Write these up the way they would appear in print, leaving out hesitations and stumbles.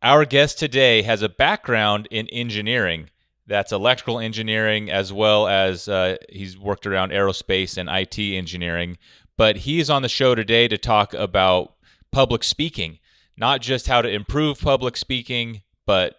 Our guest today has a background in engineering. That's electrical engineering, as well as he's worked around aerospace and IT engineering. But he's on the show today to talk about public speaking, not just how to improve public speaking, but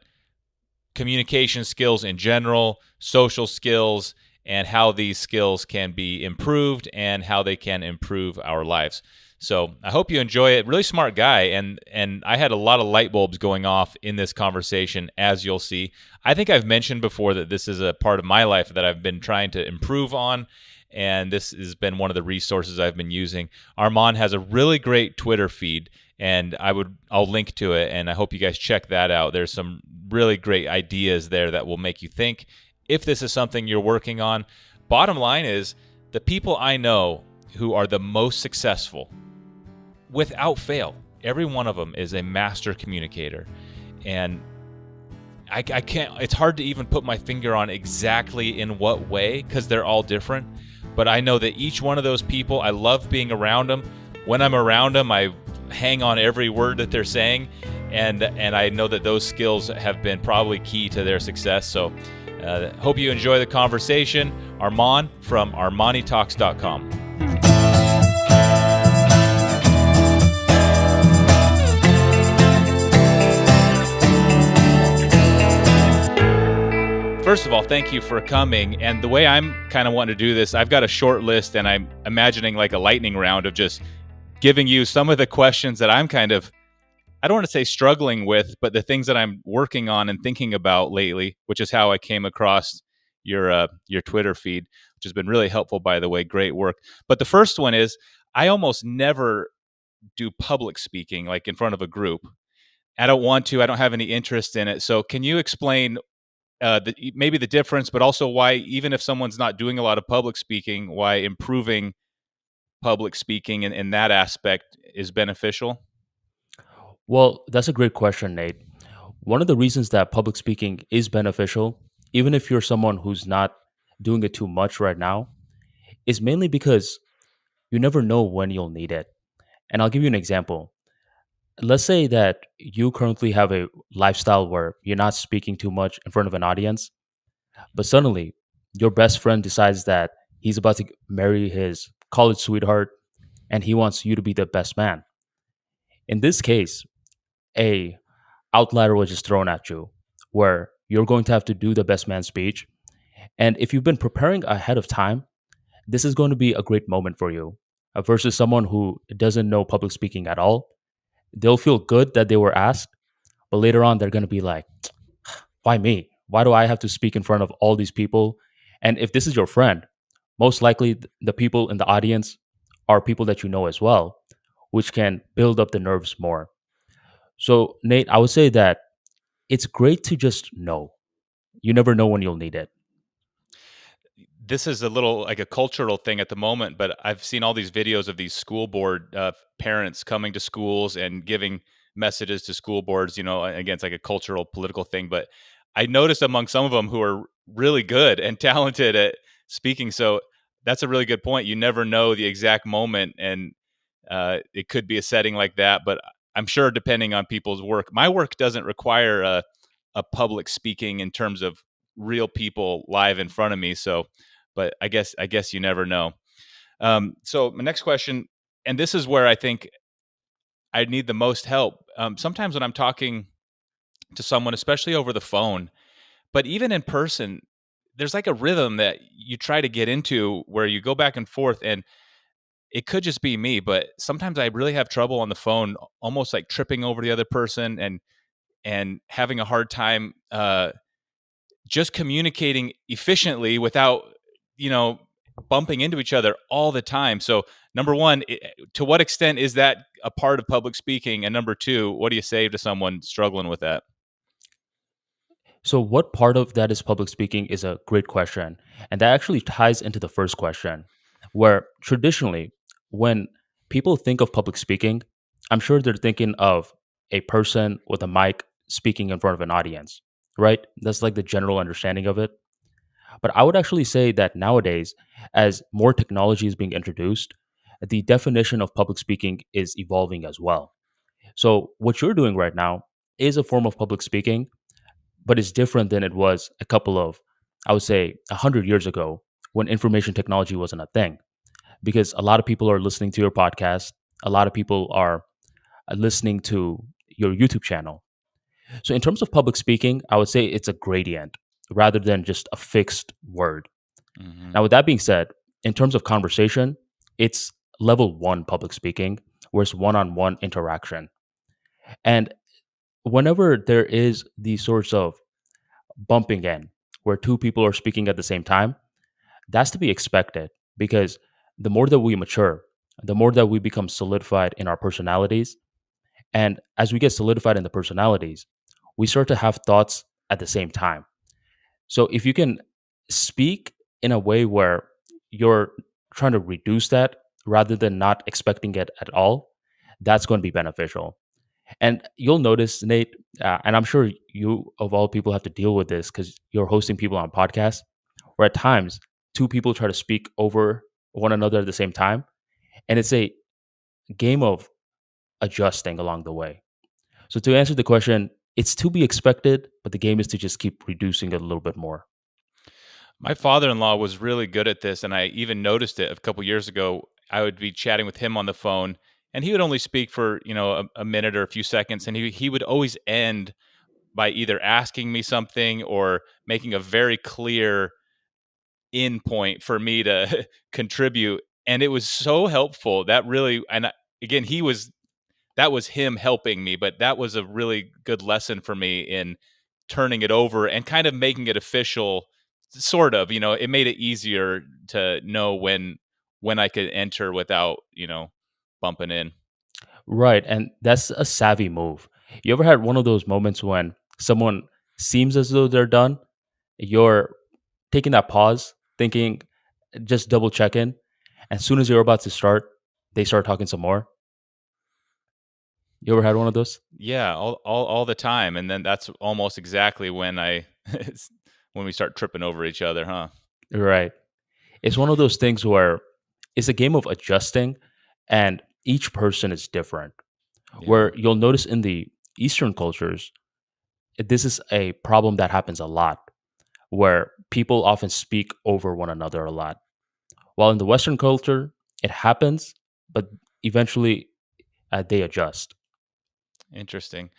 communication skills in general, social skills, and how these skills can be improved and how they can improve our lives. So I hope you enjoy it. Really smart guy, and I had a lot of light bulbs going off in this conversation, as you'll see. I think I've mentioned before that this is a part of my life that I've been trying to improve on, and this has been one of the resources I've been using. Armani has a really great Twitter feed, and I'll link to it, and I hope you guys check that out. There's some really great ideas there that will make you think if this is something you're working on. Bottom line is, the people I know who are the most successful, without fail, every one of them is a master communicator. And I can't, it's hard to even put my finger on exactly in what way, because they're all different. But I know that each one of those people, I love being around them. When I'm around them, I hang on every word that they're saying. And I know that those skills have been probably key to their success. So hope you enjoy the conversation. Armani from ArmaniTalks.com. First of all, thank you for coming. And the way I'm kind of wanting to do this, I've got a short list, and I'm imagining like a lightning round of just giving you some of the questions that I'm kind of, I don't want to say struggling with, but the things that I'm working on and thinking about lately, which is how I came across your Twitter feed, which has been really helpful, by the way. Great work. But the first one is, I almost never do public speaking, like in front of a group. I don't want to. I don't have any interest in it. So can you explain maybe the difference, but also why, even if someone's not doing a lot of public speaking, why improving public speaking in that aspect is beneficial? Well, that's a great question, Nate. One of the reasons that public speaking is beneficial, even if you're someone who's not doing it too much right now, is mainly because you never know when you'll need it. And I'll give you an example. Let's say that you currently have a lifestyle where you're not speaking too much in front of an audience, but suddenly your best friend decides that he's about to marry his college sweetheart and he wants you to be the best man. In this case, a outlier was just thrown at you where you're going to have to do the best man speech. And if you've been preparing ahead of time, this is going to be a great moment for you versus someone who doesn't know public speaking at all. They'll feel good that they were asked, but later on, they're going to be like, why me? Why do I have to speak in front of all these people? And if this is your friend, most likely the people in the audience are people that you know as well, which can build up the nerves more. So, Nate, I would say that it's great to just know. You never know when you'll need it. This is a little like a cultural thing at the moment, but I've seen all these videos of these school board parents coming to schools and giving messages to school boards. Again, it's like a cultural, political thing. But I noticed among some of them who are really good and talented at speaking. So that's a really good point. You never know the exact moment, and it could be a setting like that. But I'm sure, depending on people's work, my work doesn't require a public speaking in terms of real people live in front of me. So, but I guess you never know. So my next question, and this is where I think I need the most help. Sometimes when I'm talking to someone, especially over the phone, but even in person, there's like a rhythm that you try to get into where you go back and forth, and it could just be me, but sometimes I really have trouble on the phone, almost like tripping over the other person and having a hard time just communicating efficiently without, you know, bumping into each other all the time. So, number one, to what extent is that a part of public speaking? And number two, what do you say to someone struggling with that? So, what part of that is public speaking is a great question. And that actually ties into the first question, where traditionally, when people think of public speaking, I'm sure they're thinking of a person with a mic speaking in front of an audience, right? That's like the general understanding of it. But I would actually say that nowadays, as more technology is being introduced, the definition of public speaking is evolving as well. So, what you're doing right now is a form of public speaking, but it's different than it was a couple of, I would say, 100 years ago when information technology wasn't a thing. Because a lot of people are listening to your podcast, a lot of people are listening to your YouTube channel. So, in terms of public speaking, I would say it's a gradient rather than just a fixed word. Hmm. Now, with that being said, in terms of conversation, it's level one public speaking, where it's one on one interaction. And whenever there is these sorts of bumping in, where two people are speaking at the same time, that's to be expected because the more that we mature, the more that we become solidified in our personalities. And as we get solidified in the personalities, we start to have thoughts at the same time. So if you can speak in a way where you're trying to reduce that rather than not expecting it at all, that's going to be beneficial. And you'll notice, Nate, and I'm sure you, of all people, have to deal with this because you're hosting people on podcasts, where at times two people try to speak over one another at the same time. And it's a game of adjusting along the way. So, to answer the question, it's to be expected, but the game is to just keep reducing it a little bit more. My father-in-law was really good at this, and I even noticed it a couple years ago. I would be chatting with him on the phone, and he would only speak for a minute or a few seconds, and he would always end by either asking me something or making a very clear in point for me to contribute. And it was so helpful. That really, again, that was him helping me, but that was a really good lesson for me in turning it over and kind of making it official. Sort of, it made it easier to know when I could enter without bumping in. Right. And that's a savvy move. You ever had one of those moments when someone seems as though they're done? You're taking that pause, thinking, just double check in. As soon as you're about to start, they start talking some more. You ever had one of those? Yeah, all the time, and then that's almost exactly when when we start tripping over each other, huh? Right. It's one of those things where it's a game of adjusting, and each person is different. Yeah. Where you'll notice in the Eastern cultures, this is a problem that happens a lot, where people often speak over one another a lot. While in the Western culture, it happens, but eventually they adjust. Interesting.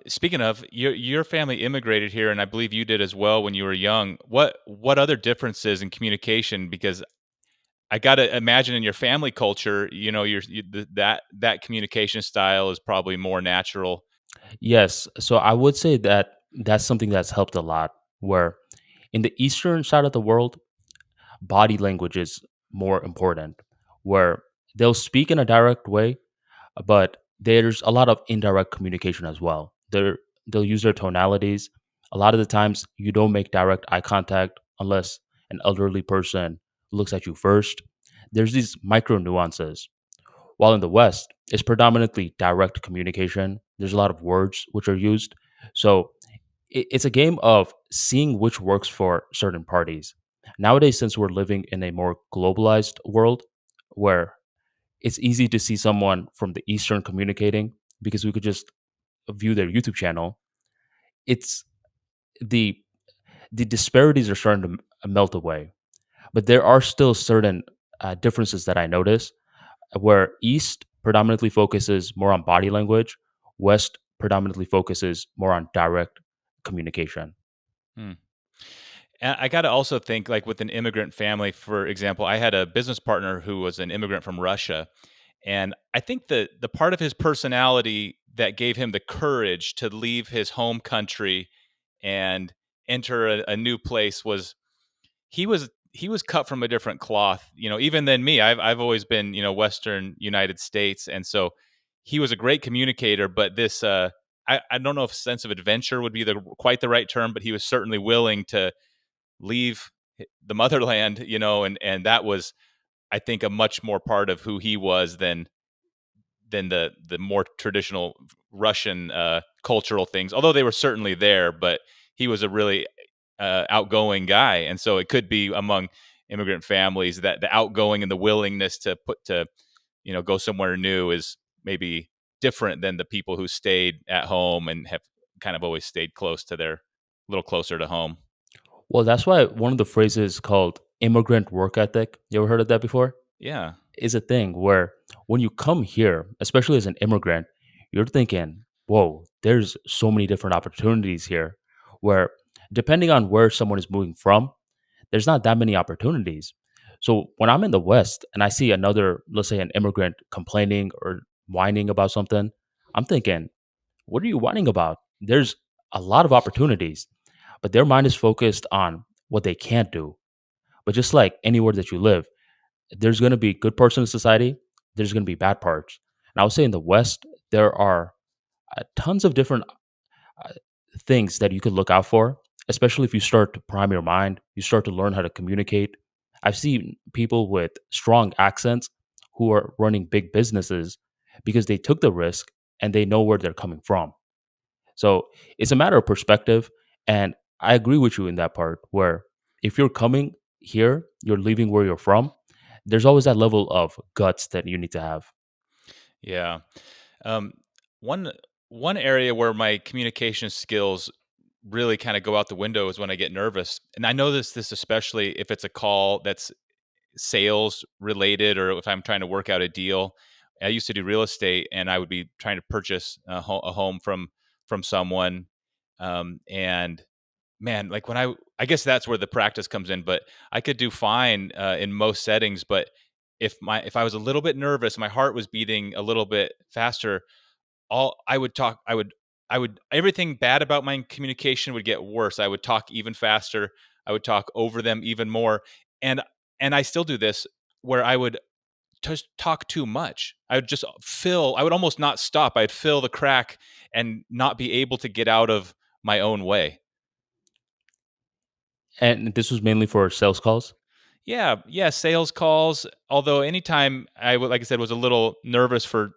Speaking of, your family immigrated here, and I believe you did as well when you were young. What other differences in communication? Because I got to imagine in your family culture, that communication style is probably more natural. Yes, so I would say that that's something that's helped a lot. Where in the Eastern side of the world, body language is more important, where they'll speak in a direct way, but there's a lot of indirect communication as well. They'll use their tonalities. A lot of the times, you don't make direct eye contact unless an elderly person looks at you first. There's these micro nuances. While in the West, it's predominantly direct communication. There's a lot of words which are used. So it's a game of seeing which works for certain parties. Nowadays, since we're living in a more globalized world where it's easy to see someone from the Eastern communicating because we could just view their YouTube channel, it's the the disparities are starting to melt away. But there are still certain differences that I notice where East predominantly focuses more on body language, West predominantly focuses more on direct communication. Hmm. And I got to also think, like with an immigrant family, for example, I had a business partner who was an immigrant from Russia. And I think the part of his personality that gave him the courage to leave his home country and enter a new place was he was cut from a different cloth, even than me. I've always been, Western United States, and so he was a great communicator. But this, I don't know if sense of adventure would be the quite the right term, but he was certainly willing to leave the motherland, and that was, I think, a much more part of who he was than the more traditional Russian cultural things. Although they were certainly there, but he was a really outgoing guy, and so it could be among immigrant families that the outgoing and the willingness to go somewhere new is maybe different than the people who stayed at home and have kind of always stayed close to their, a little closer to home. Well, that's why one of the phrases called immigrant work ethic, you ever heard of that before? Yeah. Is a thing where when you come here, especially as an immigrant, you're thinking, whoa, there's so many different opportunities here. Where depending on where someone is moving from, there's not that many opportunities. So when I'm in the West and I see another, let's say an immigrant complaining or whining about something, I'm thinking, what are you whining about? There's a lot of opportunities, but their mind is focused on what they can't do. But just like anywhere that you live, there's going to be good parts in the society, there's going to be bad parts. And I would say in the West, there are tons of different uh, things that you could look out for, especially if you start to prime your mind, you start to learn how to communicate. I've seen people with strong accents who are running big businesses because they took the risk and they know where they're coming from. So it's a matter of perspective. And I agree with you in that part where if you're coming here, you're leaving where you're from, there's always that level of guts that you need to have. Yeah. Um, one one area where my communication skills really kind of go out the window is when I get nervous. And I know this especially if it's a call that's sales related or if I'm trying to work out a deal. I used to do real estate and I would be trying to purchase a home from someone, and man, like when I guess that's where the practice comes in, but I could do fine in most settings, but if I was a little bit nervous, my heart was beating a little bit faster, all I would talk I would everything bad about my communication would get worse. I would talk even faster. I would talk over them even more. And I still do this where I would just talk too much. I would just fill I would almost not stop. I'd fill the crack and not be able to get out of my own way. And this was mainly for sales calls. Yeah, yeah, sales calls. Although anytime like I said, was a little nervous for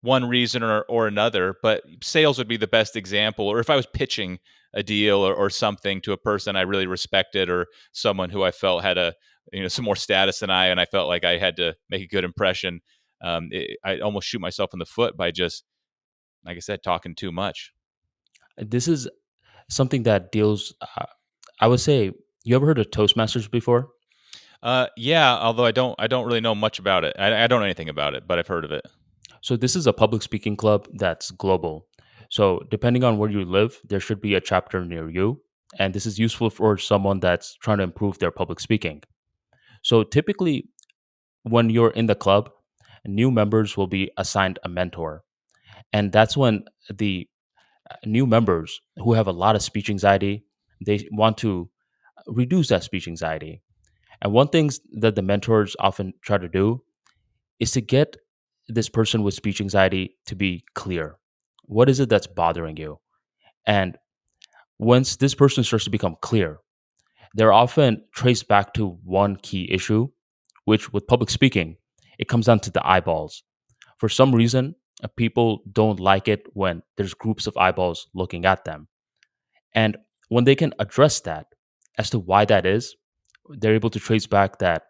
one reason or another, but sales would be the best example. Or if I was pitching a deal or something to a person I really respected, or someone who I felt had a some more status than I, and I felt like I had to make a good impression, I almost shoot myself in the foot by just, like I said, talking too much. This is something that deals, I would say, you ever heard of Toastmasters before? Yeah, although I don't really know much about it. I don't know anything about it, but I've heard of it. So this is a public speaking club that's global. So depending on where you live, there should be a chapter near you. And this is useful for someone that's trying to improve their public speaking. So typically, when you're in the club, new members will be assigned a mentor. And that's when the new members who have a lot of speech anxiety, they want to reduce that speech anxiety. And one thing that the mentors often try to do is to get this person with speech anxiety to be clear. What is it that's bothering you? And once this person starts to become clear, they're often traced back to one key issue, which with public speaking, it comes down to the eyeballs. For some reason, people don't like it when there's groups of eyeballs looking at them. And when they can address that as to why that is, they're able to trace back that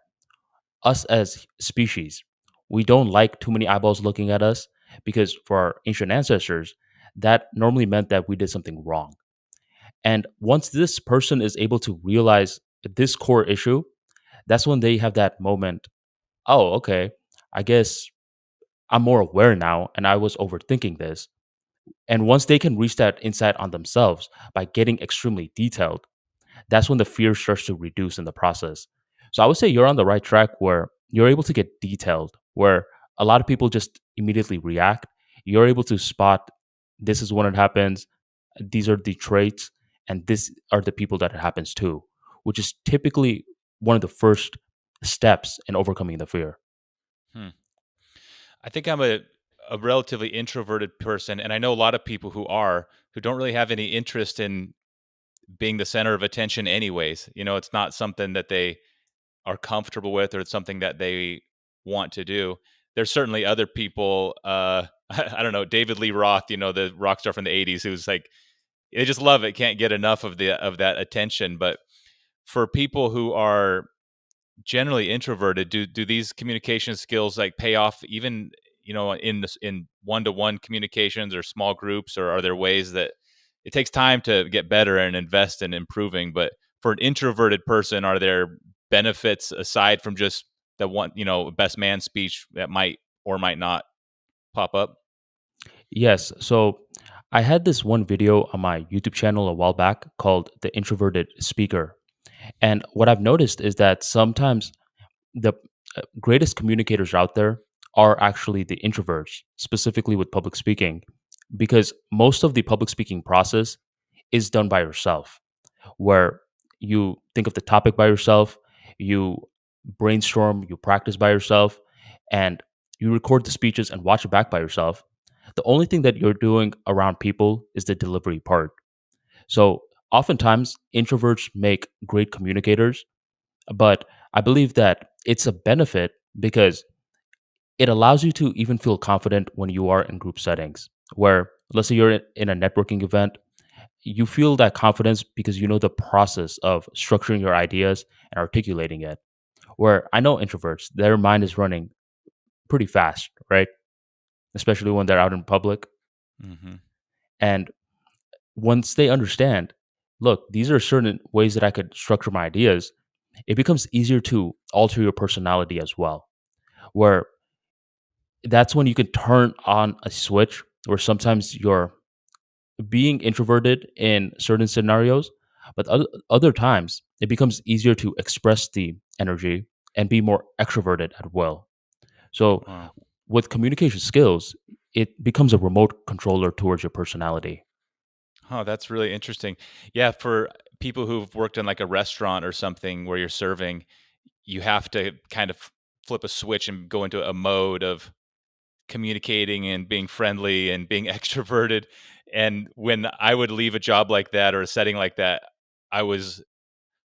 us as species, we don't like too many eyeballs looking at us because for our ancient ancestors, that normally meant that we did something wrong. And once this person is able to realize this core issue, that's when they have that moment. Oh, okay. I guess I'm more aware now and I was overthinking this. And once they can reach that insight on themselves by getting extremely detailed, that's when the fear starts to reduce in the process. So I would say you're on the right track where you're able to get detailed, where a lot of people just immediately react. You're able to spot this is when it happens, these are the traits, and this are the people that it happens to, which is typically one of the first steps in overcoming the fear. Hmm. I think I'm a relatively introverted person, and I know a lot of people who don't really have any interest in being the center of attention anyways. It's not something that they are comfortable with, or it's something that they want to do. There's certainly other people, I don't know, David Lee Roth, the rock star from the 80s, who's like, they just love it, can't get enough of that attention. But for people who are generally introverted, do these communication skills like pay off even in one-to-one communications or small groups, or are there ways that it takes time to get better and invest in improving? But for an introverted person, are there benefits aside from just the one, best man speech that might or might not pop up? Yes. So I had this one video on my YouTube channel a while back called The Introverted Speaker. And what I've noticed is that sometimes the greatest communicators out there are actually the introverts, specifically with public speaking, because most of the public speaking process is done by yourself, where you think of the topic by yourself, you brainstorm, you practice by yourself, and you record the speeches and watch it back by yourself. The only thing that you're doing around people is the delivery part. So oftentimes, introverts make great communicators, but I believe that it's a benefit because it allows you to even feel confident when you are in group settings, where let's say you're in a networking event, you feel that confidence because you know the process of structuring your ideas and articulating it. Where I know introverts, their mind is running pretty fast, right? Especially when they're out in public. Hmm. And once they understand, look, these are certain ways that I could structure my ideas, it becomes easier to alter your personality as well. Where that's when you can turn on a switch where sometimes you're being introverted in certain scenarios, but other times it becomes easier to express the energy and be more extroverted at will. So, Wow. with communication skills, it becomes a remote controller towards your personality. Oh, that's really interesting. Yeah, for people who've worked in like a restaurant or something where you're serving, you have to kind of flip a switch and go into a mode of communicating and being friendly and being extroverted. And when I would leave a job like that or a setting like that, I was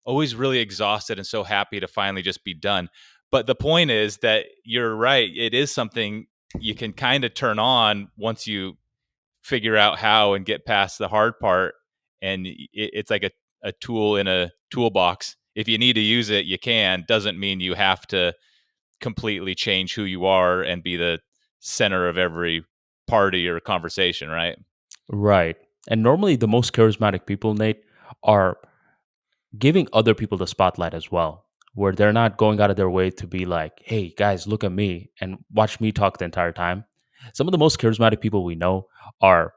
always really exhausted and so happy to finally just be done. But the point is that you're right. It is something you can kind of turn on once you figure out how and get past the hard part. And it's like a tool in a toolbox. If you need to use it, you can. Doesn't mean you have to completely change who you are and be the center of every party or conversation, right? Right. And normally, the most charismatic people, Nate, are giving other people the spotlight as well, where they're not going out of their way to be like, hey, guys, look at me and watch me talk the entire time. Some of the most charismatic people we know are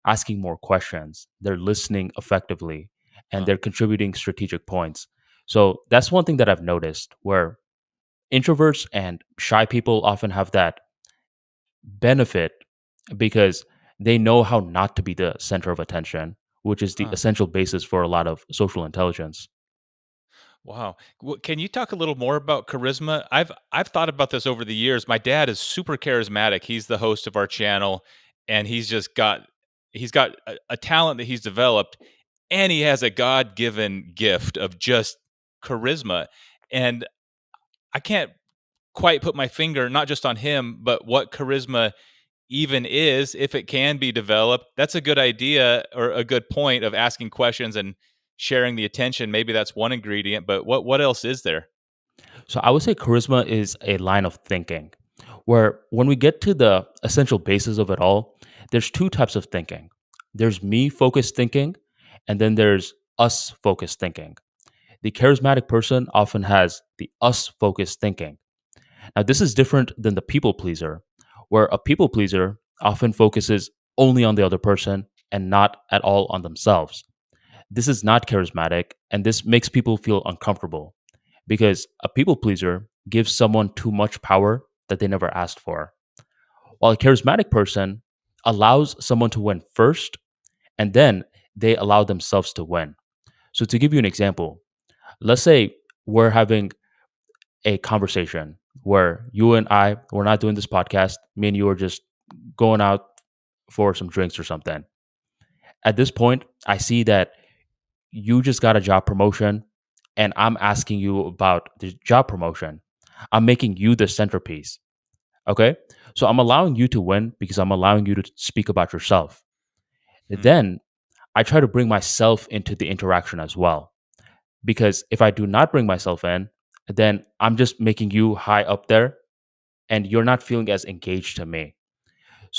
asking more questions, they're listening effectively, and Huh. they're contributing strategic points. So that's one thing that I've noticed where introverts and shy people often have that benefit because they know how not to be the center of attention, which is the Huh. essential basis for a lot of social intelligence. Wow. Can you talk a little more about charisma? I've thought about this over the years. My dad is super charismatic. He's the host of our channel, and he's got a talent that he's developed, and he has a God-given gift of just charisma. And I can't quite put my finger not just on him, but what charisma even is, if it can be developed. That's a good idea or a good point of asking questions and sharing the attention. Maybe that's one ingredient, but what else is there? So I would say charisma is a line of thinking where when we get to the essential basis of it all, there's two types of thinking. There's me focused thinking, and then there's us focused thinking. The charismatic person often has the us focused thinking. Now, this is different than the people pleaser, where a people pleaser often focuses only on the other person and not at all on themselves. This is not charismatic, and this makes people feel uncomfortable because a people pleaser gives someone too much power that they never asked for, while a charismatic person allows someone to win first and then they allow themselves to win. So, to give you an example, let's say we're having a conversation where you and I, we're not doing this podcast, me and you are just going out for some drinks or something. At this point, I see that you just got a job promotion and I'm asking you about the job promotion. I'm making you the centerpiece. Okay. So I'm allowing you to win because I'm allowing you to speak about yourself. Hmm. Then I try to bring myself into the interaction as well. Because if I do not bring myself in, then I'm just making you high up there and you're not feeling as engaged to me.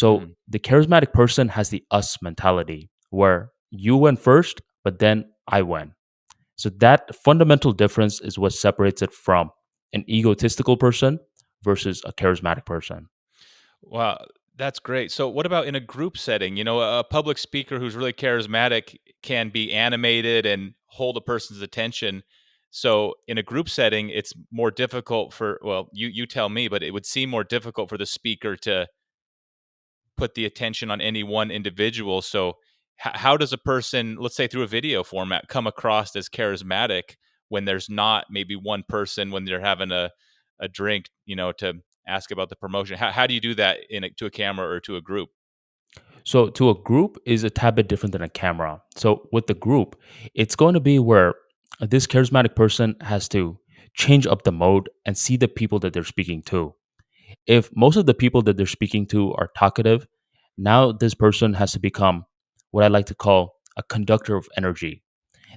So Mm. the charismatic person has the us mentality where you went first, but then I went. So that fundamental difference is what separates it from an egotistical person versus a charismatic person. Wow, that's great. So, what about in a group setting? A public speaker who's really charismatic can be animated and hold a person's attention. So, in a group setting, it's more difficult for, well, you tell me, but it would seem more difficult for the speaker to put the attention on any one individual. So, how does a person, let's say through a video format, come across as charismatic when there's not maybe one person when they're having a drink, to ask about the promotion? How do you do that to a camera or to a group? So to a group is a tad bit different than a camera. So with the group, it's going to be where this charismatic person has to change up the mode and see the people that they're speaking to. If most of the people that they're speaking to are talkative, now this person has to become what I like to call a conductor of energy.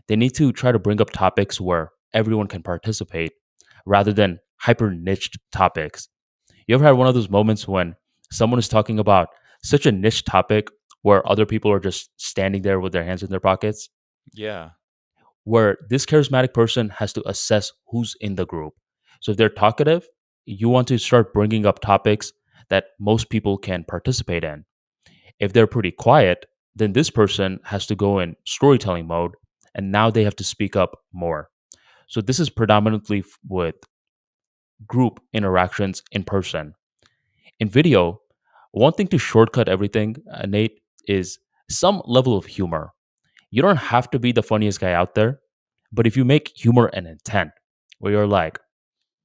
They need to try to bring up topics where everyone can participate rather than hyper niched topics. You ever had one of those moments when someone is talking about such a niche topic where other people are just standing there with their hands in their pockets? Yeah. Where this charismatic person has to assess who's in the group. So if they're talkative, you want to start bringing up topics that most people can participate in. If they're pretty quiet, then this person has to go in storytelling mode and now they have to speak up more. So this is predominantly with group interactions in person. In video, one thing to shortcut everything, Nate, is some level of humor. You don't have to be the funniest guy out there, but if you make humor an intent, where you're like,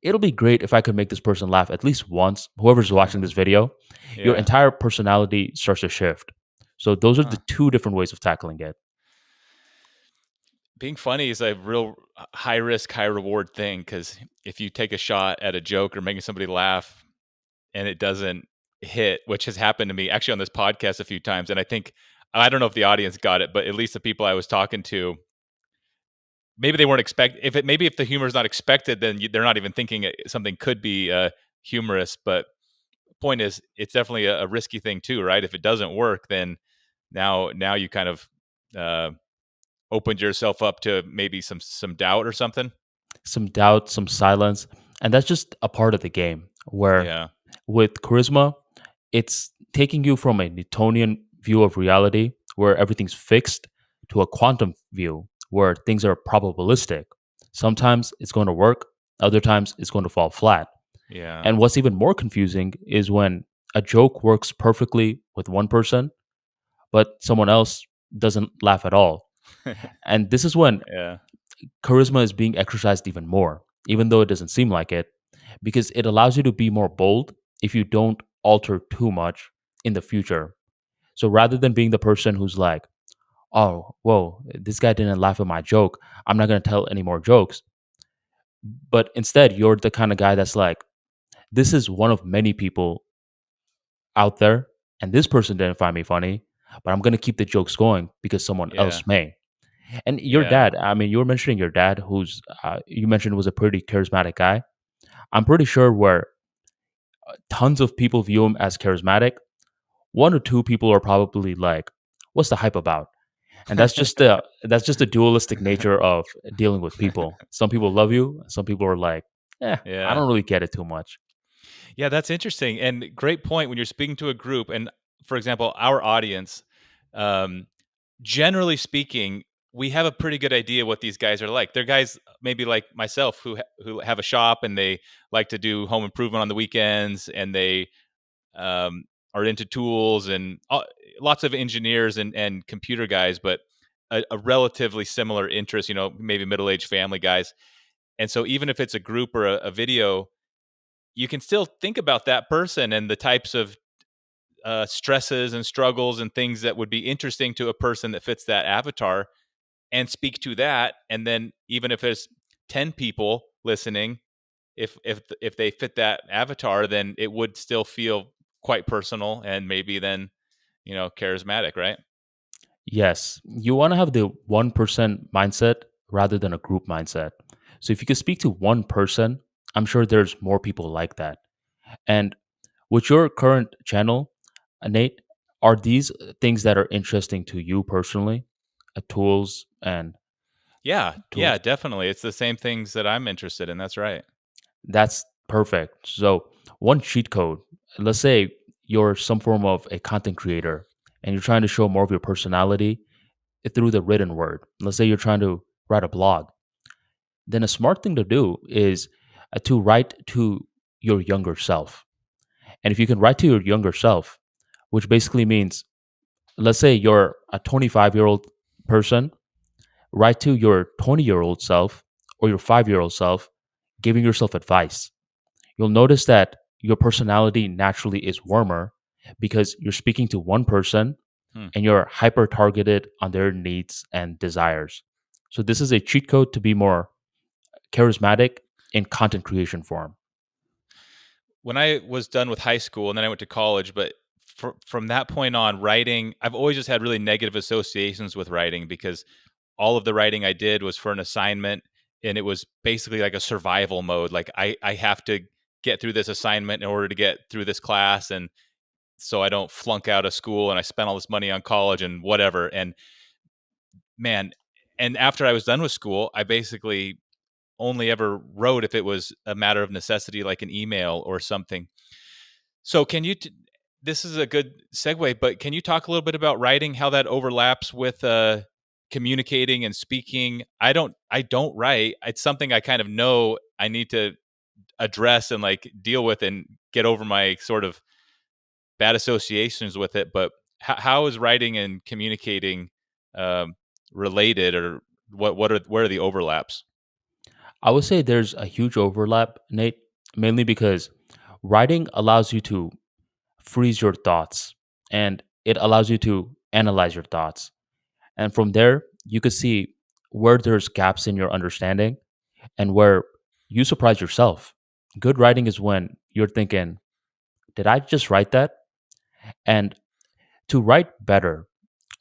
it'll be great if I could make this person laugh at least once, whoever's watching this video, your Yeah. entire personality starts to shift. So those are Huh. the two different ways of tackling it. Being funny is a real high risk, high reward thing because if you take a shot at a joke or making somebody laugh and it doesn't hit, which has happened to me actually on this podcast a few times, and I don't know if the audience got it, but at least the people I was talking to, maybe they weren't expect maybe if the humor is not expected, then they're not even thinking something could be humorous. But point is, it's definitely a risky thing too, right? If it doesn't work, then now you kind of uh, opened yourself up to maybe some doubt or something. Some doubt, some silence, and that's just a part of the game where Yeah, with charisma, it's taking you from a Newtonian view of reality where everything's fixed to a quantum view where things are probabilistic. Sometimes it's going to work, other times it's going to fall flat. yeah. And what's even more confusing is when a joke works perfectly with one person, but someone else doesn't laugh at all. And this is when Yeah, charisma is being exercised even more, even though it doesn't seem like it, because it allows you to be more bold if you don't alter too much in the future. So rather than being the person who's like, oh, whoa, this guy didn't laugh at my joke, I'm not going to tell any more jokes. But instead, you're the kind of guy that's like, this is one of many people out there, and this person didn't find me funny, but I'm going to keep the jokes going because someone yeah, else may. And your yeah. dad, I mean, you were mentioning your dad, who's you mentioned was a pretty charismatic guy. I'm pretty sure where tons of people view him as charismatic, one or two people are probably like, "What's the hype about?" And that's just the dualistic nature of dealing with people. Some people love you, some people are like, I Yeah. don't really get it too much." Yeah, that's interesting and great point when you're speaking to a group. And for example, our audience, um, generally speaking, we have a pretty good idea what these guys are like. They're guys maybe like myself who have a shop and they like to do home improvement on the weekends, and they are into tools and lots of engineers and computer guys, but a relatively similar interest. Maybe middle aged family guys. And so even if it's a group or a video, you can still think about that person and the types of stresses and struggles and things that would be interesting to a person that fits that avatar and speak to that. And then even if there's 10 people listening, if they fit that avatar, then it would still feel quite personal and maybe then charismatic, right? Yes, you want to have the 1% mindset rather than a group mindset. So if you could speak to one person, I'm sure there's more people like that. And with your current channel, Nate, are these things that are interesting to you personally? Tools and Yeah, yeah, tools. definitely. It's the same things that I'm interested in. That's right. That's perfect. So, one cheat code, let's say you're some form of a content creator and you're trying to show more of your personality through the written word. Let's say you're trying to write a blog. Then a smart thing to do is to write to your younger self. And if you can write to your younger self, which basically means, let's say you're a 25-year-old person, write to your 20-year-old self or your 5-year-old self, giving yourself advice. You'll notice that your personality naturally is warmer because you're speaking to one person Hmm. and you're hyper targeted on their needs and desires. So, this is a cheat code to be more charismatic in content creation form. When I was done with high school and then I went to college, but from that point on, writing, I've always just had really negative associations with writing because all of the writing I did was for an assignment and it was basically like a survival mode. Like I have to get through this assignment in order to get through this class and so I don't flunk out of school and I spent all this money on college and whatever. And man, and after I was done with school, I basically only ever wrote if it was a matter of necessity, like an email or something. So, can you? This is a good segue, but can you talk a little bit about writing, how that overlaps with communicating and speaking? I don't write. It's something I kind of know I need to address and like deal with and get over my sort of bad associations with it. But how is writing and communicating um, related, or where are the overlaps? I would say there's a huge overlap, Nate, mainly because writing allows you to freeze your thoughts and it allows you to analyze your thoughts. And from there, you could see where there's gaps in your understanding and where you surprise yourself. Good writing is when you're thinking, did I just write that? And to write better,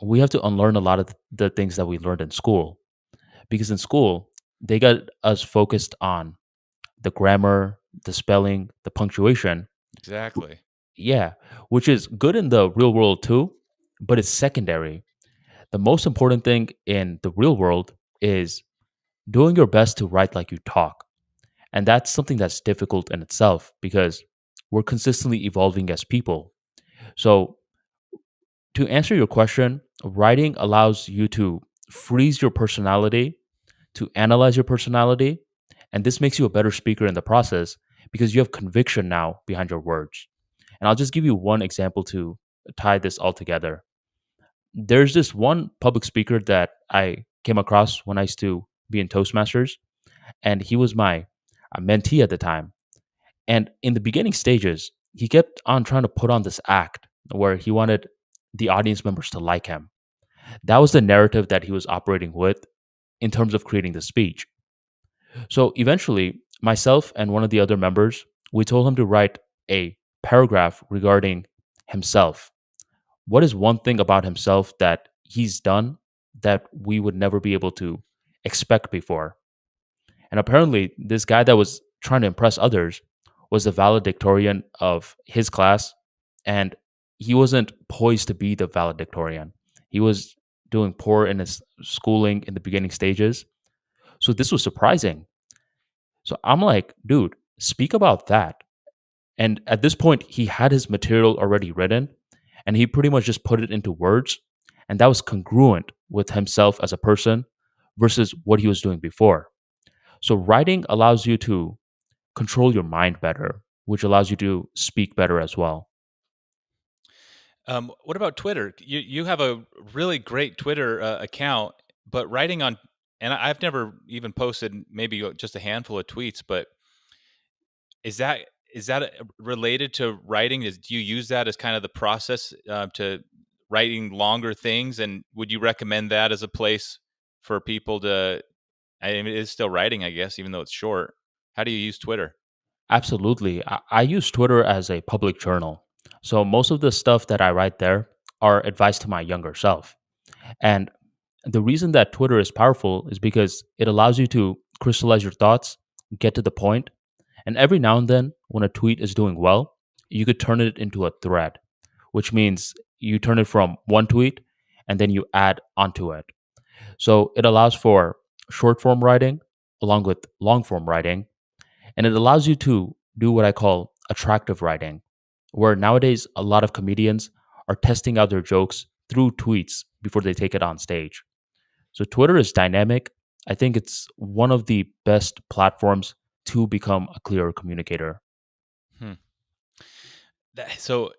we have to unlearn a lot of the things that we learned in school. Because in school, they got us focused on the grammar, the spelling, the punctuation. Exactly. Yeah, which is good in the real world too, but it's secondary. The most important thing in the real world is doing your best to write like you talk. And that's something that's difficult in itself because we're consistently evolving as people. So, to answer your question, writing allows you to freeze your personality, to analyze your personality, and this makes you a better speaker in the process because you have conviction now behind your words. And I'll just give you one example to tie this all together. There's this one public speaker that I came across when I used to be in Toastmasters, and he was my mentee at the time. And in the beginning stages, he kept on trying to put on this act where he wanted the audience members to like him. That was the narrative that he was operating with in terms of creating the speech. So eventually, myself and one of the other members, we told him to write a paragraph regarding himself. What is one thing about himself that he's done that we would never be able to expect before? And apparently, this guy that was trying to impress others was the valedictorian of his class, and he wasn't poised to be the valedictorian. He was doing poor in his schooling in the beginning stages. So this was surprising. So I'm like, dude, speak about that. And at this point, he had his material already written and he pretty much just put it into words. And that was congruent with himself as a person versus what he was doing before. So writing allows you to control your mind better, which allows you to speak better as well. What about Twitter? You have a really great Twitter account, but writing on, and I've never even posted maybe just a handful of tweets, but is that related to writing? Do you use that as kind of the process to writing longer things? And would you recommend that as a place for people to? I mean, it is still writing, I guess, even though it's short. How do you use Twitter? Absolutely. I use Twitter as a public journal. So most of the stuff that I write there are advice to my younger self. And the reason that Twitter is powerful is because it allows you to crystallize your thoughts, get to the point, and every now and then, when a tweet is doing well, you could turn it into a thread, which means you turn it from one tweet and then you add onto it. So it allows for short form writing along with long form writing, and it allows you to do what I call attractive writing, where nowadays a lot of comedians are testing out their jokes through tweets before they take it on stage. So Twitter is dynamic. I think it's one of the best platforms to become a clearer communicator. Hmm. So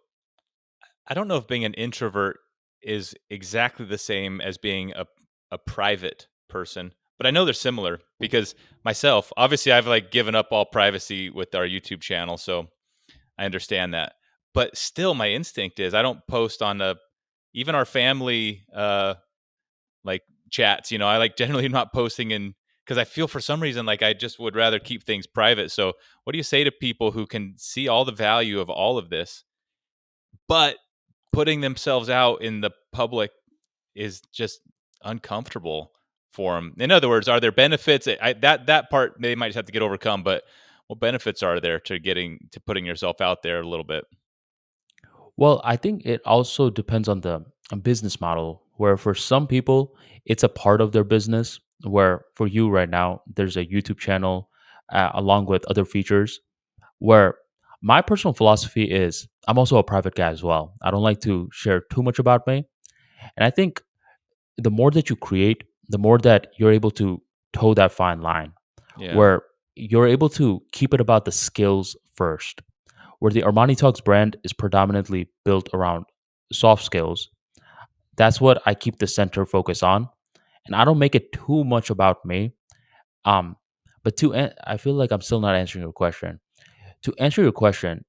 I don't know if being an introvert is exactly the same as being a private person, but I know they're similar because myself, obviously, I've like given up all privacy with our YouTube channel, so I understand that. But still, my instinct is I don't post on even our family like chats. I like generally not posting in because I feel for some reason like I just would rather keep things private. So, what do you say to people who can see all the value of all of this, but putting themselves out in the public is just uncomfortable for them? In other words, are there benefits? That part they might just have to get overcome, but what benefits are there to getting to putting yourself out there a little bit? Well, I think it also depends on the business model, where for some people, it's a part of their business. Where for you right now, there's a YouTube channel along with other features. Where my personal philosophy is I'm also a private guy as well. I don't like to share too much about me. And I think the more that you create, the more that you're able to toe that fine line, Yeah. where you're able to keep it about the skills first, where the Armani Talks brand is predominantly built around soft skills. That's what I keep the center focus on, and I don't make it too much about me. Um, but I feel like I'm still not answering your question. To answer your question,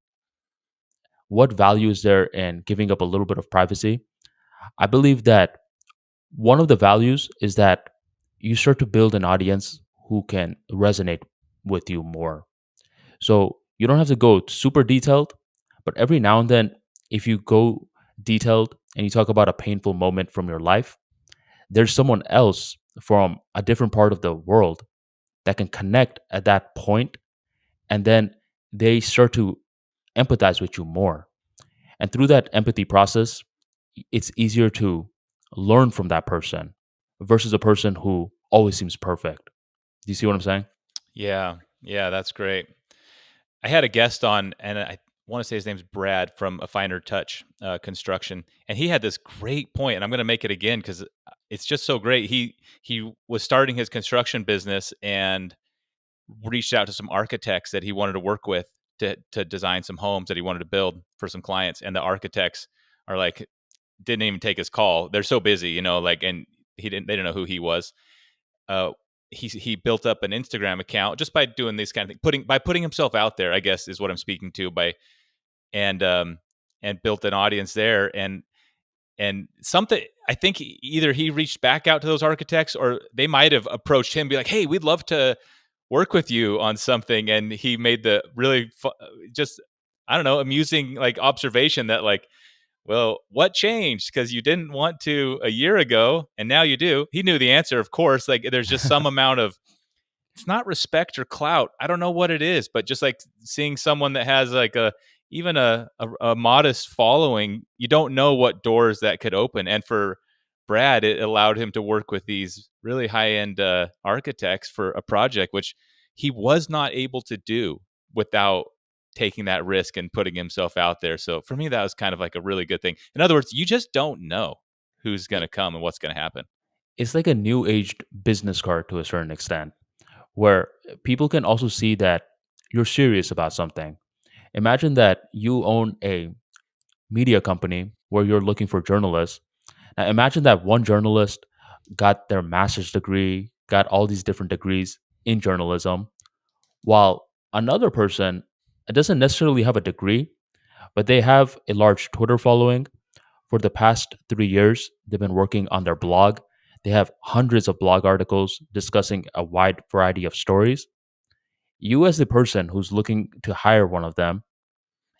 what value is there in giving up a little bit of privacy? I believe that one of the values is that you start to build an audience who can resonate with you more. So you don't have to go super detailed, but every now and then, if you go detailed and you talk about a painful moment from your life, there's someone else from a different part of the world that can connect at that point, and then they start to empathize with you more. And through that empathy process, it's easier to learn from that person versus a person who always seems perfect. Do you see what I'm saying? Yeah. Yeah, that's great. I had a guest on, and I want to say his name's Brad from A Finer Touch Construction, and he had this great point, and I'm going to make it again because it's just so great. He was starting his construction business and reached out to some architects that he wanted to work with to design some homes that he wanted to build for some clients, and the architects are like didn't even take his call. They're so busy, like, and they didn't know who he was. uh, he built up an Instagram account just by doing these kind of things, putting himself out there, I guess is what I'm speaking to, by and and built an audience there, and something, I think either he reached back out to those architects or they might have approached him, be like, hey, we'd love to work with you on something, and he made the really just, I don't know, amusing like observation that like, well, what changed? Because you didn't want to a year ago, and now you do. He knew the answer, of course. Like, there's just some amount of, it's not respect or clout. I don't know what it is, but just like seeing someone that has like even a modest following, you don't know what doors that could open. And for Brad, it allowed him to work with these really high end architects for a project, which he was not able to do without taking that risk and putting himself out there. So for me, that was kind of like a really good thing. In other words, you just don't know who's going to It- come and what's going to happen. It's like a new aged business card to a certain extent, where people can also see that you're serious about something. Imagine that you own a media company where you're looking for journalists. Now, imagine that one journalist got their master's degree, got all these different degrees in journalism, while another person doesn't necessarily have a degree, but they have a large Twitter following. For the past 3 years, they've been working on their blog. They have hundreds of blog articles discussing a wide variety of stories. You, as the person who's looking to hire one of them,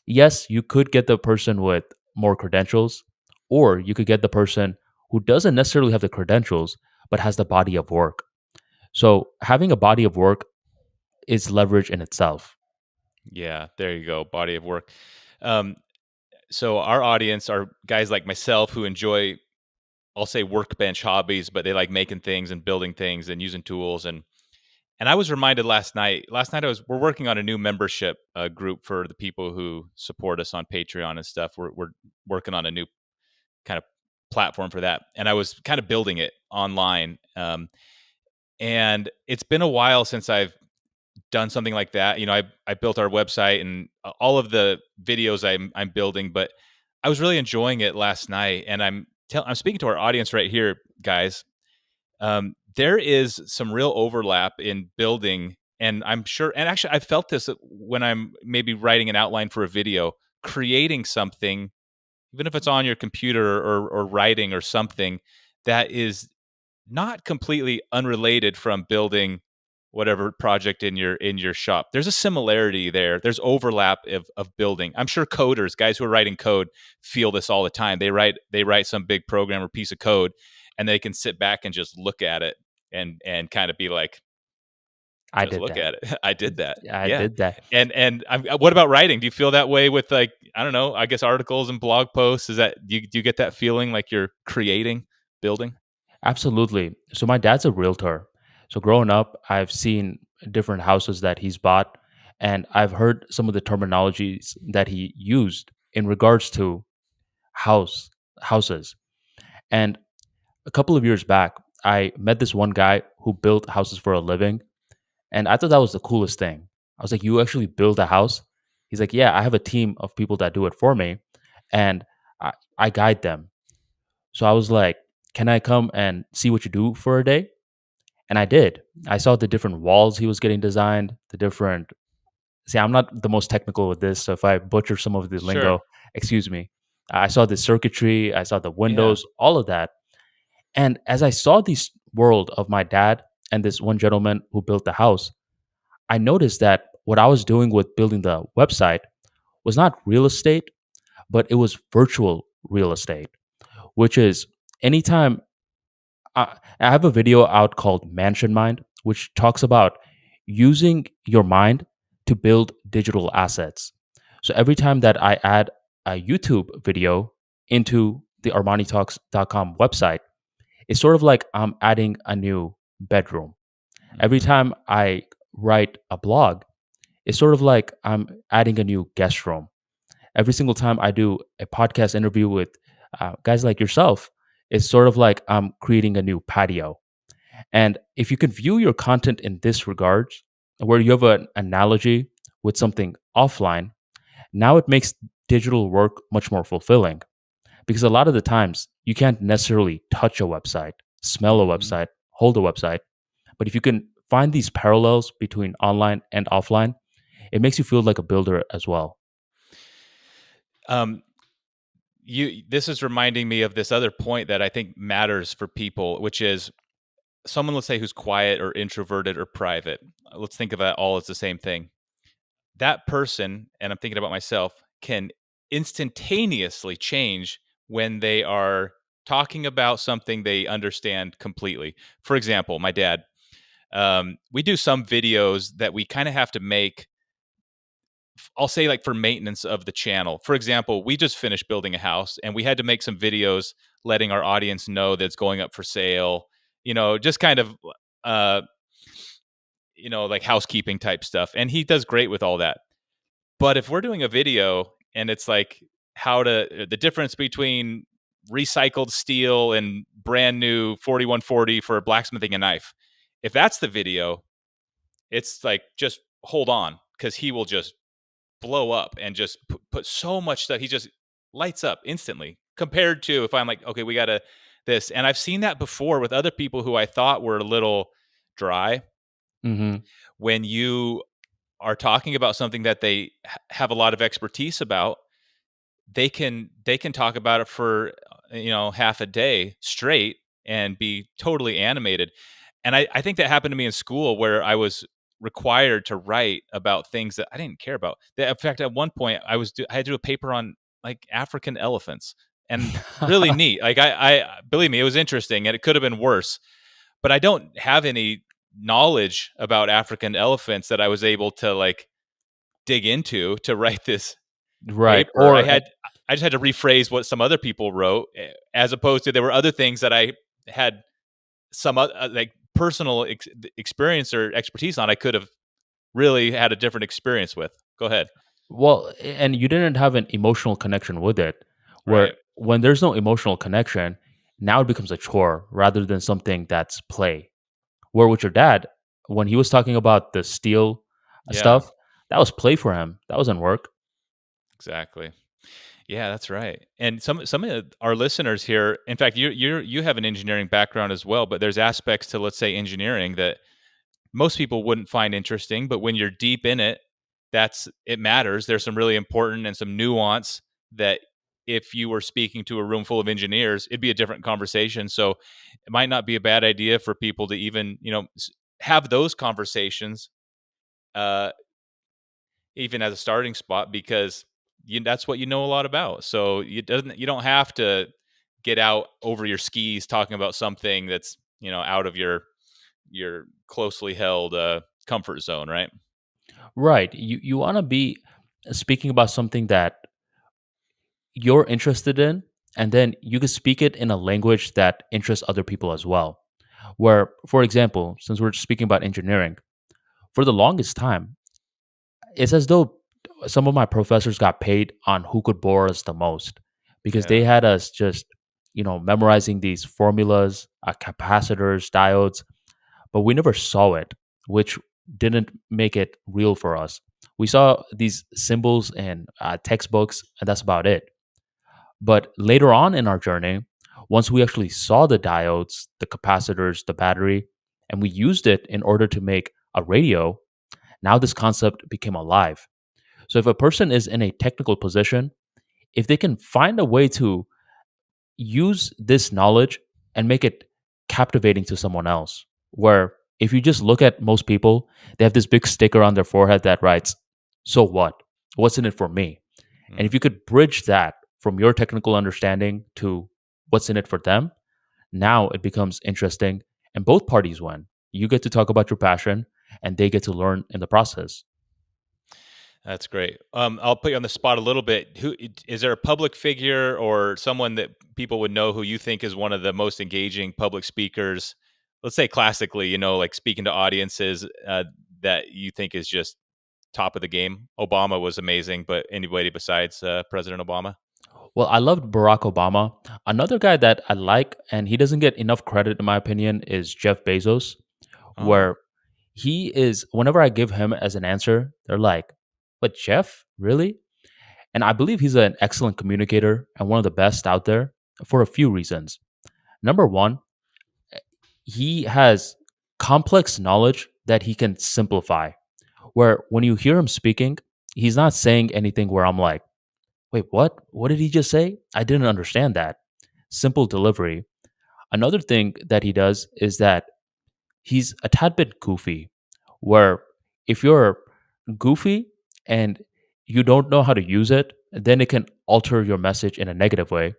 yes, you could get the person with more credentials, or you could get the person who doesn't necessarily have the credentials, but has the body of work. So, having a body of work is leverage in itself. Yeah, there you go. Body of work. Um, So our audience are guys like myself who enjoy, I'll say, workbench hobbies, but they like making things and building things and using tools. And I was reminded last night. Last night we're working on a new membership group for the people who support us on Patreon and stuff. We're working on a new kind of platform for that, and I was kind of building it online. And it's been a while since I've done something like that. I built our website and all of the videos I'm building, but I was really enjoying it last night, and I'm speaking to our audience right here, guys. There is some real overlap in building, and I'm sure, and actually, I felt this when I'm maybe writing an outline for a video, creating something, even if it's on your computer or writing or something that is not completely unrelated from building whatever project in your shop. There's a similarity there. There's overlap of building. I'm sure coders, guys who are writing code, feel this all the time. They write some big program or piece of code, and they can sit back and just look at it and kind of be like, I just did look that. at it. I did that. I Yeah. did that. What about writing? Do you feel that way with, like, I don't know, I guess articles and blog posts? Is that, do you get that feeling like you're creating, building? Absolutely. So my dad's a realtor. So growing up, I've seen different houses that he's bought, and I've heard some of the terminologies that he used in regards to house houses. And a couple of years back, I met this one guy who built houses for a living, and I thought that was the coolest thing. I was like, "You actually build a house?" He's like, "Yeah, I have a team of people that do it for me, and I guide them." So I was like, "Can I come and see what you do for a day?" And I did. I saw the different walls he was getting designed, the different. See, I'm not the most technical with this, so if I butcher some of the Sure. lingo, excuse me. I saw the circuitry, I saw the Yeah. windows, all of that. And as I saw this world of my dad and this one gentleman who built the house, I noticed that what I was doing with building the website was not real estate, but it was virtual real estate, which is anytime I have a video out called Mansion Mind, which talks about using your mind to build digital assets. So every time that I add a YouTube video into the ArmaniTalks.com website, it's sort of like I'm adding a new bedroom. Every Mhm. time I write a blog, it's sort of like I'm adding a new guest room. Every single time I do a podcast interview with guys like yourself, it's sort of like I'm creating a new patio. And if you can view your content in this regard, where you have an analogy with something offline, now it makes digital work much more fulfilling. Because a lot of the times you can't necessarily touch a website, smell a Mhm. website, hold a website. But if you can find these parallels between online and offline, it makes you feel like a builder as well. Um, this is reminding me of this other point that I think matters for people, which is someone, let's say, who's quiet or introverted or private. Let's think of that all as the same thing. That person, and I'm thinking about myself, can instantaneously change when they are talking about something they understand completely. For example, my dad, we do some videos that we kind of have to make. I'll say, like, for maintenance of the channel. For example, we just finished building a house and we had to make some videos letting our audience know that it's going up for sale, just kind of uh, like housekeeping type stuff. And he does great with all that. But if we're doing a video and it's like the difference between recycled steel and brand new 4140 for blacksmithing a knife, if that's the video, it's like, just hold on, because he will just blow up and just put so much stuff. He just lights up instantly compared to if I'm like, okay, we got to this. And I've seen that before with other people who I thought were a little dry. Hmm. When you are talking about something that they have a lot of expertise about, they can talk about it for half a day straight and be totally animated. And I think that happened to me in school, where I was required to write about things that I didn't care about. In fact, at one point, I had to do a paper on, like, African elephants, and really neat. Like, I believe me, it was interesting, and it could have been worse. But I don't have any knowledge about African elephants that I was able to, like, dig into to write this Right. paper. I had. I just had to rephrase what some other people wrote, as opposed to there were other things that I had some like personal experience or expertise on. I could have really had a different experience with. Go ahead. Well, and you didn't have an emotional connection with it, where Right. when there's no emotional connection, now it becomes a chore rather than something that's play. Where with your dad, when he was talking about the steel Yeah. stuff, that was play for him. That wasn't work. Exactly. Yeah, that's right. And some of our listeners here, in fact, you have an engineering background as well, but there's aspects to, let's say, engineering that most people wouldn't find interesting, but when you're deep in it, it matters. There's some really important and some nuance that if you were speaking to a room full of engineers, it'd be a different conversation. So it might not be a bad idea for people to even, have those conversations, uh, even as a starting spot, because that's what you know a lot about. So you don't have to get out over your skis talking about something that's out of your closely held comfort zone, right? Right. You want to be speaking about something that you're interested in, and then you can speak it in a language that interests other people as well. Where, for example, since we're speaking about engineering, for the longest time, it's as though some of my professors got paid on who could bore us the most because they Yeah. had us just, memorizing these formulas, capacitors, diodes, but we never saw it, which didn't make it real for us. We saw these symbols in textbooks, and that's about it. But later on in our journey, once we actually saw the diodes, the capacitors, the battery, and we used it in order to make a radio, now this concept became alive. So if a person is in a technical position, if they can find a way to use this knowledge and make it captivating to someone else, where if you just look at most people, they have this big sticker on their forehead that writes, "So what? What's in it for me?" And Mm. if you could bridge that from your technical understanding to what's in it for them, now it becomes interesting and both parties win. You get to talk about your passion and they get to learn in the process. That's great. I'll put you on the spot a little bit. Who is there a public figure or someone that people would know who you think is one of the most engaging public speakers? Let's say classically, like speaking to audiences, that you think is just top of the game. Obama was amazing, but anybody besides President Obama? Well, I loved Barack Obama. Another guy that I like, and he doesn't get enough credit in my opinion, is Jeff Bezos, Oh, where he is, whenever I give him as an answer, they're like, "But Jeff, really?" And I believe he's an excellent communicator and one of the best out there for a few reasons. Number one, he has complex knowledge that he can simplify. Where when you hear him speaking, he's not saying anything where I'm like, "Wait, what? What did he just say? I didn't understand that." Simple delivery. Another thing that he does is that he's a tad bit goofy, where if you're goofy and you don't know how to use it, then it can alter your message in a negative way.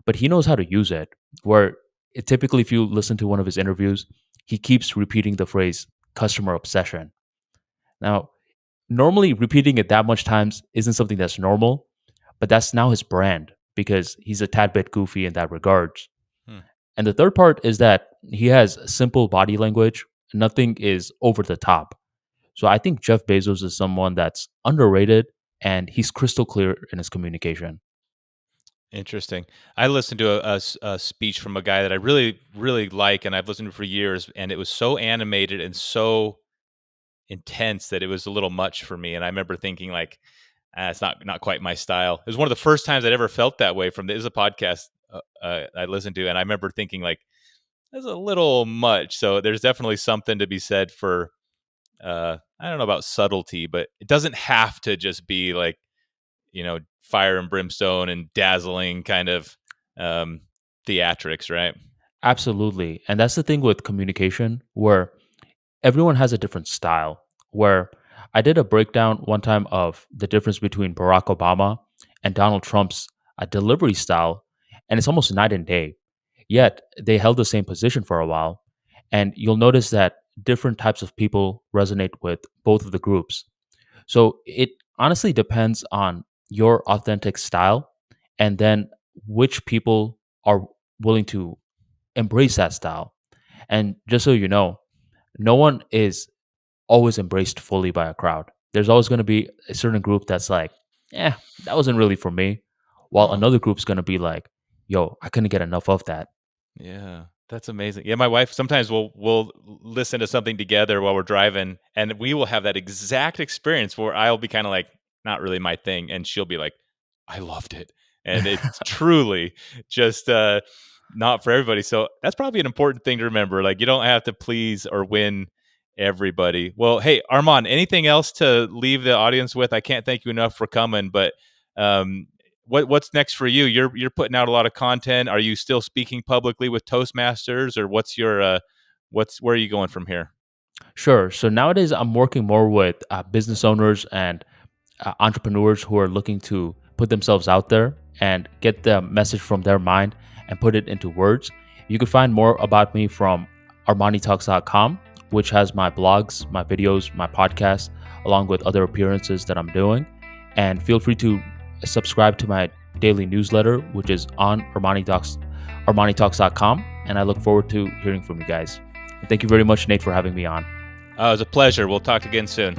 But he knows how to use it, where typically, if you listen to one of his interviews, he keeps repeating the phrase customer obsession. Now, normally repeating it that much times isn't something that's normal, but that's now his brand because he's a tad bit goofy in that regards. hmm. And the third part is that he has simple body language. Nothing is over the top. So I think Jeff Bezos is someone that's underrated and he's crystal clear in his communication. Interesting. I listened to a speech from a guy that I really, really like, and I've listened to for years, and it was so animated and so intense that it was a little much for me. And I remember thinking, like, it's not quite my style. It was one of the first times I'd ever felt that way. It was a podcast I listened to, and I remember thinking, like, that's a little much. So there's definitely something to be said for I don't know about subtlety, but it doesn't have to just be like fire and brimstone and dazzling kind of um, theatrics, right? Absolutely. And that's the thing with communication, where everyone has a different style. Where I did a breakdown one time of the difference between Barack Obama and Donald Trump's delivery style, and it's almost night and day. Hmm. Yet they held the same position for a while. And you'll notice that different types of people resonate with both of the groups. So it honestly depends on your authentic style and then which people are willing to embrace that style. And just so you know, no one is always embraced fully by a crowd. There's always going to be a certain group that's like, that wasn't really for me. While Huh. another group's going to be like, yo, I couldn't get enough of that. Yeah, that's amazing. Yeah, my wife sometimes will listen to something together while we're driving, and we will have that exact experience where I'll be kind of like, not really my thing, and she'll be like, I loved it, and it's truly just not for everybody. So that's probably an important thing to remember. Like, you don't have to please or win everybody. Well, hey, Armand, anything else to leave the audience with? I can't thank you enough for coming, but um, what's next for you? You're putting out a lot of content. Are you still speaking publicly with Toastmasters, or what's your where are you going from here? Sure. So nowadays, I'm working more with business owners and entrepreneurs who are looking to put themselves out there and get the message from their mind and put it into words. You can find more about me from armanitalks.com, which has my blogs, my videos, my podcast, along with other appearances that I'm doing. And feel free to subscribe to my daily newsletter, which is on armanitalks.com. And I look forward to hearing from you guys. And thank you very much, Nate, for having me on. It was a pleasure. We'll talk again soon.